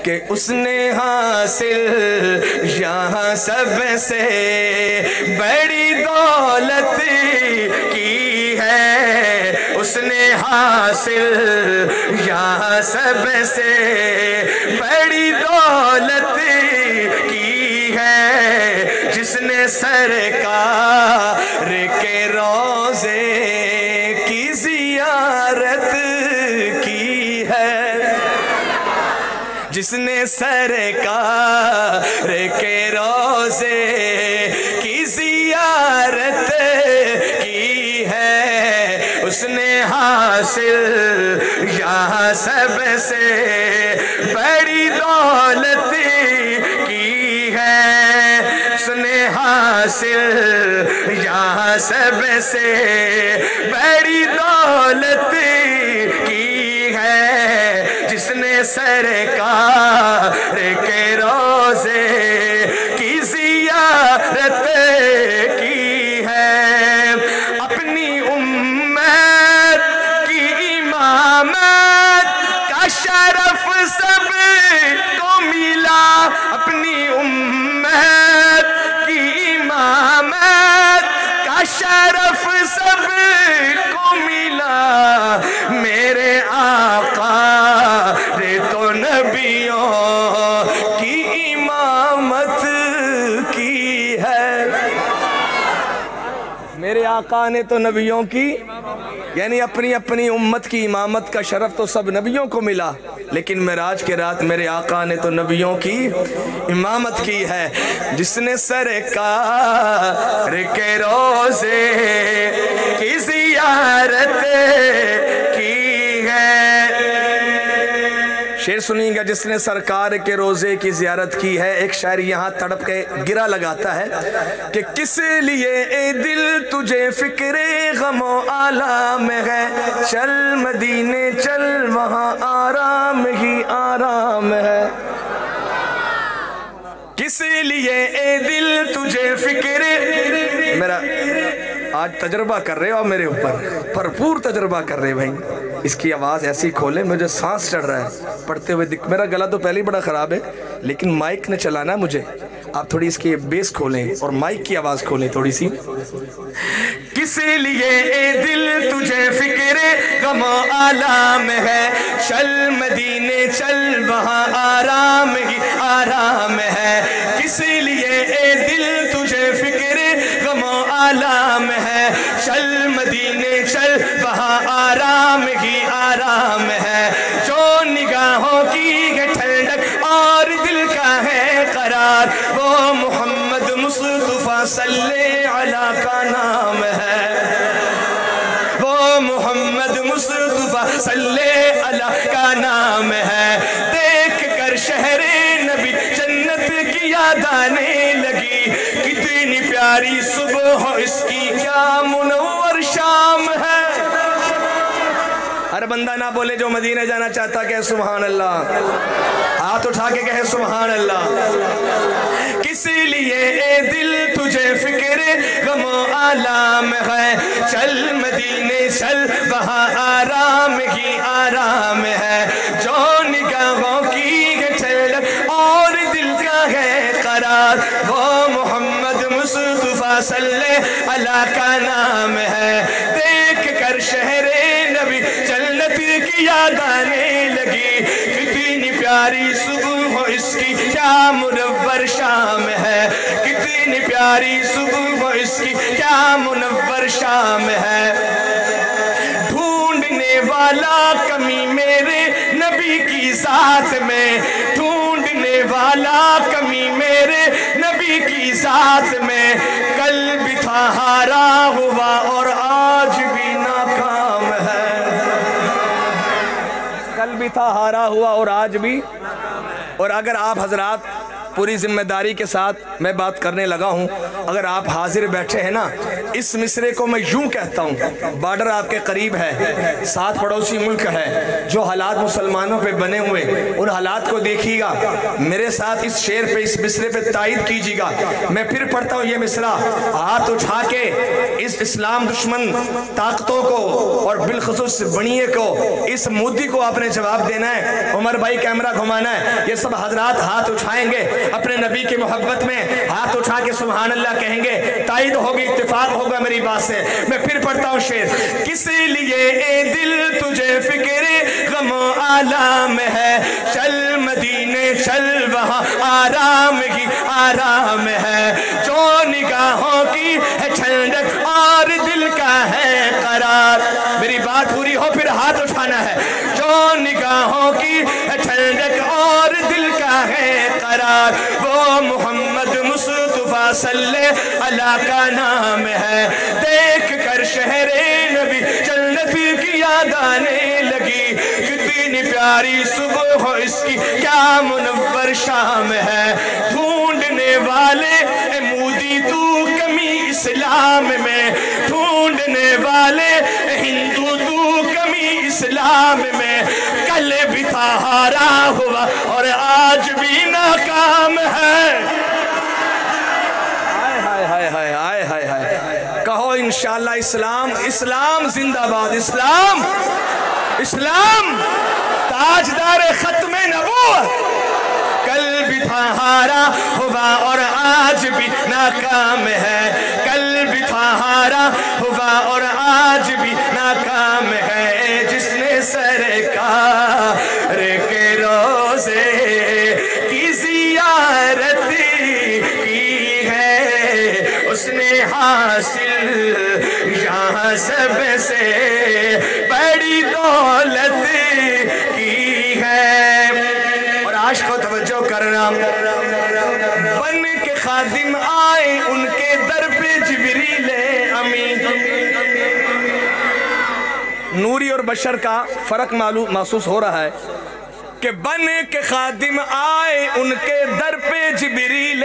کہ اس نے حاصل یہاں سب سے بڑی دولت کی ہے، اس نے حاصل یہاں سب سے بڑی دولت کی ہے، جس نے سرکار کے روزے کی زیارت کی ہے، جس نے سرکار کے روزے کی زیارت کی ہے، اس نے حاصل یہاں سب سے بڑی دولت کی ہے، اس نے حاصل یہاں سب سے بڑی دولت کی ہے، جس نے سرکار کے روزے کی زیارت کی ہے، اپنی امت کی امامت کا شرف سب کو ملا، اپنی امت کی امامت کا شرف سب کو ملا، میرے آقا نے تو نبیوں کی امامت کی ہے، میرے آقا نے تو نبیوں کی، یعنی اپنی اپنی امت کی امامت کا شرف تو سب نبیوں کو ملا، لیکن معراج کے رات میرے آقا نے تو نبیوں کی امامت کی ہے، جس نے سرکار کے روزے کی زیارت کی ہے۔ شعر سنیں گا، جس نے سرکار کے روزے کی زیارت کی ہے۔ ایک شاعر یہاں تڑپ کے گرا لگاتا ہے کہ کس لیے اے دل تجھے فکر غم و آلام ہے، چل مدینے چل وہاں آرام ہی آرام ہے، کس لیے اے دل تجھے فکر، میرا آج تجربہ کر رہے ہو میرے اوپر، بھرپور تجربہ کر رہے بھائی، اس کی آواز ایسی کھولے مجھے سانس چڑھ رہا ہے پڑھتے ہوئے، میرا گلا تو پہلے ہی بڑا خراب ہے لیکن مائک نے چلانا ہے مجھے، آپ تھوڑی اس کی بیس کھولیں اور مائک کی آواز کھولیں تھوڑی سی۔ کس لیے اے دل تجھے فکر غم و آلام ہے، چل مدینے چل وہاں آرام ہی آرام ہے، کس لیے اے دل تجھے فکر غم و آلام ہے، چل مدینے چل وہاں آرام ہی آرام ہے، جو نگاہوں کی ہے ٹھنڈک اور دل کا ہے قرار، وہ محمد مصطفیٰ صلی علیہ کا نام ہے، وہ محمد مصطفیٰ صلی علیہ کا نام ہے، دیکھ کر شہر نبی جنت کی یاد آنے لگی، کتنی پیاری صبح اس کی کیا منور شام ہے۔ ہر بندہ نہ بولے جو مدینہ جانا چاہتا کہے سبحان اللہ، ہاتھ اٹھا کے کہے سبحان اللہ۔ کس لیے اے دل تجھے فکر غم و آلام ہے، چل مدینے چل وہاں آرام ہی آرام ہے، جو نگاہوں کی ہے ٹھنڈک اور دل کا ہے قرار، وہ محمد مصطفیٰ صلی اللہ کا نام ہے، دیکھ کر شہر نبی جنت کی یاد آنے لگی، کتنی پیاری صبح اس کی کیا منور شام ہے، کتنی پیاری صبح اس کی کیا منور شام ہے، ڈھونڈنے والا کمی میرے نبی کی ذات میں، ڈھونڈنے والا کمی میرے نبی کی ذات میں، کل بھی تھا ہارا ہوا اور آج بھی ناکام ہے، کل بھی تھا ہارا ہوا اور آج بھی، اور اگر آپ حضرات पूरी जिम्मेदारी के साथ मैं बात करने लगा हूँ। अगर आप हाजिर बैठे हैं ना, इस मिसरे को मैं यूं कहता हूँ, बॉर्डर आपके करीब है, साथ पड़ोसी मुल्क है, जो हालात मुसलमानों पे बने हुए उन हालात को देखिएगा, मेरे साथ इस शेर पे, इस मिसरे पे तायद कीजिएगा। मैं फिर पढ़ता हूँ ये मिसरा, हाथ उठा के इस इस्लाम दुश्मन ताकतों को और बिलखुसूस बनिए को, इस मोदी को आपने जवाब देना है। उमर भाई कैमरा घुमाना है, ये सब हजरात हाथ उठाएंगे, अपने नबी की मोहब्बत में हाथ उठा के सुभान अल्लाह कहेंगे, तायद होगी, इत्तेफाक होगा मेरी बात से। मैं फिर पढ़ता हूँ शेर, किस लिए ए दिल तुझे फिक्र गम आलाम है, चल मदीने चल वहाँ आराम ही आराम है, जो निगाहों की है ठंडक और दिल का है करार। मेरी बात पूरी हो फिर हाथ उठाना है, जो निगाहों की है ठंडक और दिल का है करार, वो मोहम्मद मुस्तफा सल्लल्लाहु अलैहि का नाम है। देख कर शहरे नबी जन्नत की याद आने लगी, कितनी प्यारी सुबह हो इसकी, क्या मुनव्वर शाम है। ढूंढने वाले मोदी तू कमी इस्लाम में, ढूंढने वाले हिंदू तू कमी इस्लाम में, कल भी था हारा हुआ और आज भी नाकाम है। हाय हाय हाय हाय हाय हाय, कहो इंशाअल्लाह इस्लाम, इस्लाम जिंदाबाद, इस्लाम, इस्लाम ताजदार खत्मे नबूवत, कल भी था हारा हुआ और आज भी नाकाम है, कल भी था हारा हुआ और आज भी नाकाम है। जिसने सरकार के रोज़े की ज़ियारत की है, उसने हासिल यहाँ सबसे बड़ी दौलत की है। और आज को तवज्जो करना, बन के खादिम आए उनके दर पे जिब्रील अमीन। नूरी और बशर का फर्क मालूम महसूस हो रहा है कि बन के खादिम आए उनके दर पे जिब्रील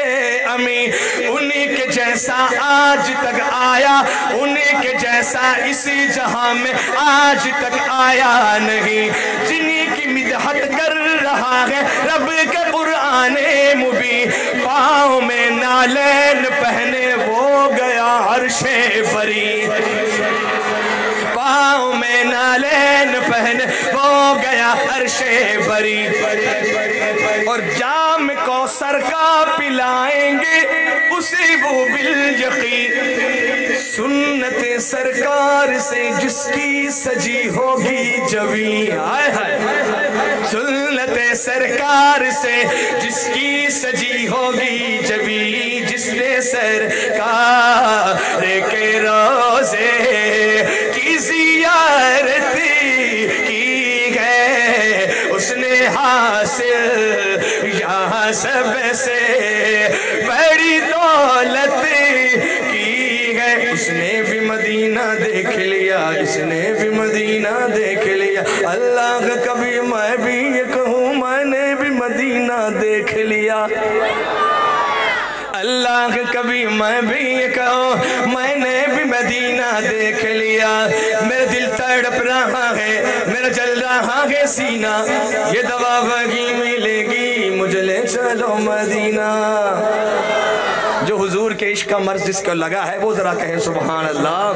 अमीन, उन्हीं के जैसा आज तक आया, उन्हीं के जैसा इसी जहां में आज तक आया नहीं। जिन्हीं की मिदहत कर रहा है रब के कुराने मुबीन, पाँव में नालैन पहने वो गया अर्शे बरी, पाँव में नालैन पहने वो गया अर्शे बरी। और जाम कौसर का पिलाएंगे उसे वो बिल यकीन, सुन्नत सरकार से जिसकी सजी होगी जवी, हाय हाय, सुन्नत सरकार से जिसकी सजी होगी जवी, जिसने सरकार के रोज़े की ज़ियारत की है, उसने हासिल यहाँ सबसे बड़ी दौलत की है। उसने भी मदीना देख लिया, इसने भी मदीना देख लिया, अल्लाह कभी मैं भी ये कहूँ मैंने भी मदीना देख लिया, अल्लाह कभी मैं भी ये कहूँ मैंने भी मदीना देख लिया। मेरा दिल तड़प रहा है, मेरा जल रहा है सीना, ये दवा वही मिलेगी मुझे ले चलो मदीना। जो हुजूर के इश्क का मर्ज जिसको लगा है वो जरा कहे सुभान अल्लाह,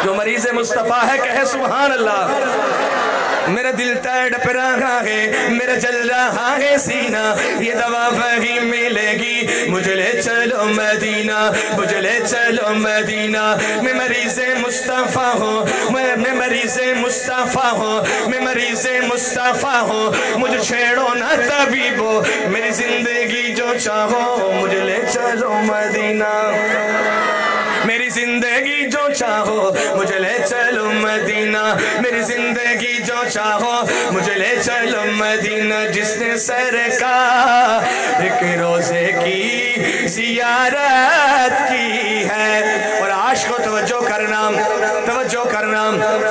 जो मरीज़ मुस्तफ़ा है कहे सुभान अल्लाह। मेरा दिल तड़प रहा है, मेरा जल रहा है सीना, ये दवा वही मिलेगी मुझे ले चलो मदीना, मुझे ले चलो मदीना। मैं मरीज़े मुस्तफ़ा हूँ, मैं मरीज़े मुस्तफ़ा हूँ, मैं मरीज़े मुस्तफ़ा हूँ, मुझे छेड़ो ना तबीबो, मेरी ज़िंदगी जो चाहो मुझे ले चलो मदीना, मेरी ज़िंदगी जो चाहो मुझे ले चलो मदीना, मेरी ज़िंदगी जो चाहो मुझे ले चलो मदीना। जिसने सरकार के रोज़े की ज़ियारत की है। और आज आशिक को तवज्जो करना।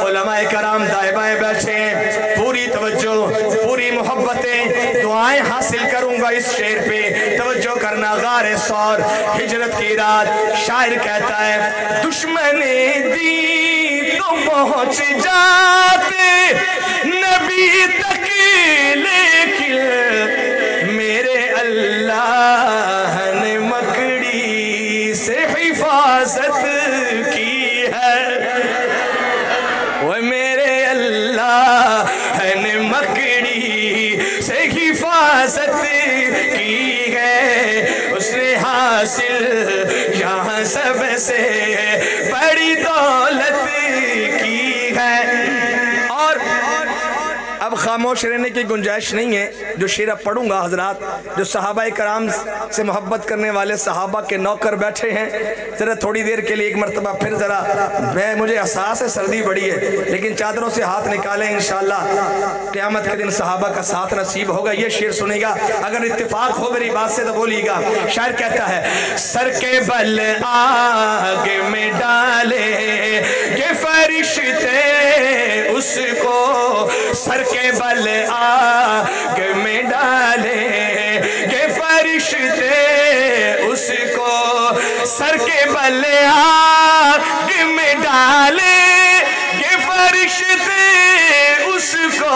उलमाए कराम दाएं बाएं बैठे हैं, पूरी तवज्जो, पूरी मोहब्बतें, दुआएं हासिल करूंगा इस शेर पे, तवज्जो करना। गारे सौर, हिजरत की रात, शायर कहता है दुश्मने दी तो पहुंच जाते नबी तक, लेकिन मेरे अल्लाह ने मकड़ी से हिफाजत की है। वो मेरे अल्लाह ने मकड़ी से हिफाजत की है। उसने हासिल यहाँ सबसे बड़ी दौलत की है। और अब खामोश रहने की गुंजाइश नहीं है। जो शेर अब पढ़ूंगा हजरात, जो सहाबा कराम से मोहब्बत करने वाले सहाबा के नौकर बैठे हैं, ज़रा थोड़ी देर के लिए एक मरतबा फिर ज़रा, मुझे एहसास है सर्दी बड़ी है, लेकिन चादरों से हाथ निकालें, इंशाअल्लाह क़यामत के दिन सहाबा का साथ नसीब होगा। ये शेर सुनेगा, अगर इत्तेफाक हो मेरी बात से तो बोलिएगा। शायर कहता है सर के बल आग में डाले ये फरिश्ते उसको, सर के बल आग में डाले ये फरिश्ते उसको, सर के बल आग में डाले ये फरिश्ते उसको,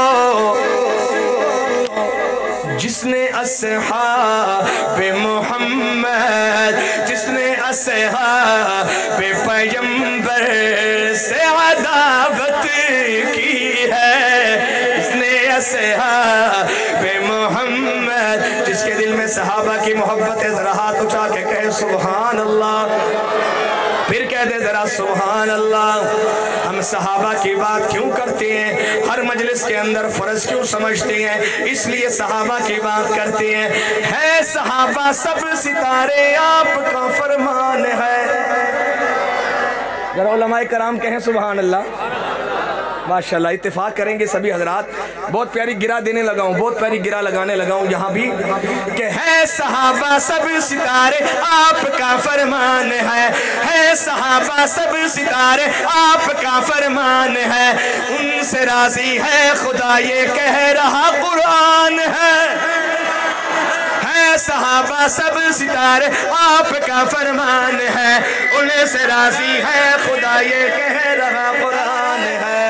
जिसने अस्हाबे मोहम्मद, जिसने अस्हाबे पैगंबर से अदावत की है, अस्हाबे मोहम्मद, जिसके दिल में सहाबा की मोहब्बत है, जरा हाथ उठा के कहे सुभान अल्लाह, फिर कह दे जरा सुभान अल्लाह। हम सहाबा की बात क्यों करते हैं, हर मजलिस के अंदर फर्ज क्यों समझते हैं, इसलिए सहाबा की बात करते हैं। है सहाबा सब सितारे आपका फरमान है। जरा उलमाए कराम कहें सुभान अल्लाह। माशाल्लाह, इत्तेफाक करेंगे सभी हजरात। बहुत प्यारी गिरा देने लगा हूँ, बहुत प्यारी गिरा लगाने लगा हूँ यहाँ भी, कि है सहाबा सब सितारे आपका फरमान है सहाबा सब सितारे आपका फरमान है, उनसे राजी है खुदा ये कह रहा कुरान है सहाबा सब सितारे आपका फरमान है, उनसे राजी है खुदा ये कह रहा कुरान है।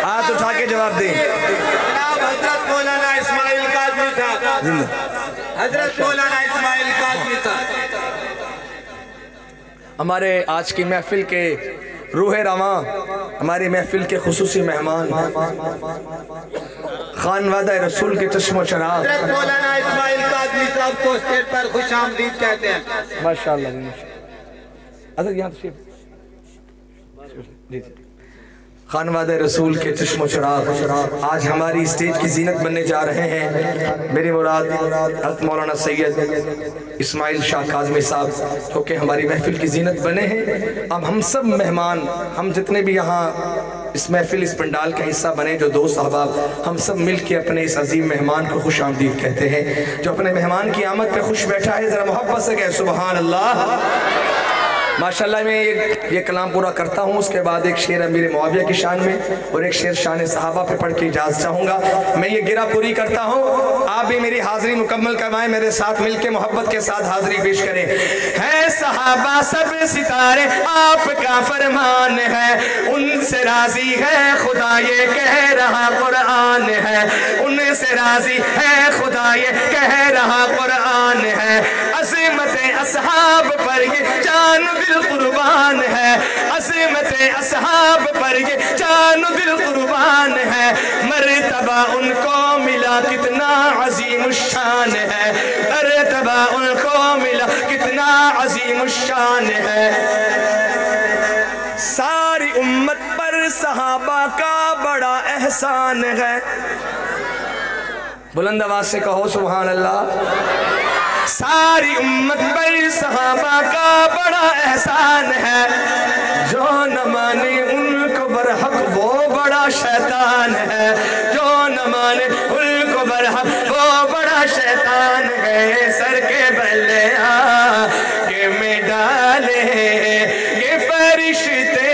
हाथ उठा के जवाब दें। हजरत मौलाना इस्माइल काज़मी साहब, हजरत मौलाना इस्माइल काज़मी साहब हमारे आज की महफिल के रूह रवां, हमारी महफिल के खुसूसी मेहमान, खानवादा रसूल के चश्मो चराग, हजरत मौलाना इस्माइल काज़मी साहब को स्टेज पर खुशामदीद कहते हैं। माशाअल्लाह। अच्छा यहाँ तशरीफ जी। खानवादा रसूल के चश्मो चराग आज हमारी स्टेज की जीनत बनने जा रहे हैं। मेरी मुराद हज़रत मौलाना सैयद इस्माइल शाह काज़मी साहब, जो कि हमारी महफिल की जीनत बने हैं। अब हम सब मेहमान, हम जितने भी यहाँ इस महफिल, इस पंडाल का हिस्सा बने, जो दोस्त अहबाब, हम सब मिल के अपने इस अजीम मेहमान को खुश आमदीद कहते हैं। जो अपने मेहमान की आमद पे खुश बैठा है, ज़रा मोहब्बत से कहे सुबहान अल्लाह। माशाल्लाह मैं ये कलाम पूरा करता हूँ, उसके बाद एक शेर अमीर मुआविया की शान में और एक शेर शान सहाबा पे पढ़ के इजाज़त चाहूँगा। मैं ये गिरा पूरी करता हूँ, आप भी मेरी हाज़िरी मुकम्मल करवाएं, मेरे साथ मिलके मोहब्बत के साथ हाज़िरी पेश करें। है सहाबा सब सितारे आपका फरमान है, उनसे राजी है खुदा ये कह रहा कुरान है, उनसे राजी है खुदा ये कह रहा कुरान है। अज़मत असहाब पर ये जान दिल कुर्बान है, अज़मत असहाब पर ये जान दिल कुर्बान है। मर्तबा उनको मिला कितना अजीम शान है, मर्तबा उनको मिला कितना अजीम शान है। सारी उम्मत पर सहाबा का बड़ा एहसान है। बुलंद आवाज से कहो सुभान अल्लाह। सारी उम्मत पर सहाबा का बड़ा एहसान है, जो न माने उनको बरहक वो बड़ा शैतान है, जो न माने उनको बरहक वो बड़ा शैतान है। सर के बल आगे میں ڈالیں گے فرشتے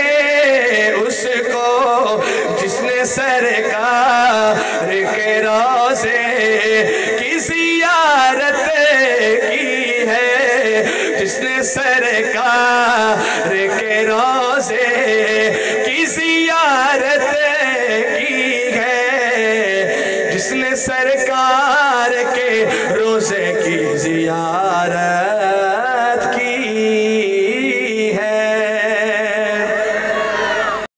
اس کو جس نے سرکار کے روضے کی زیارت کی ہے، جس نے سرکار کے روضے کی زیارت کی ہے، جس نے سرکار کے روضے کی زیارت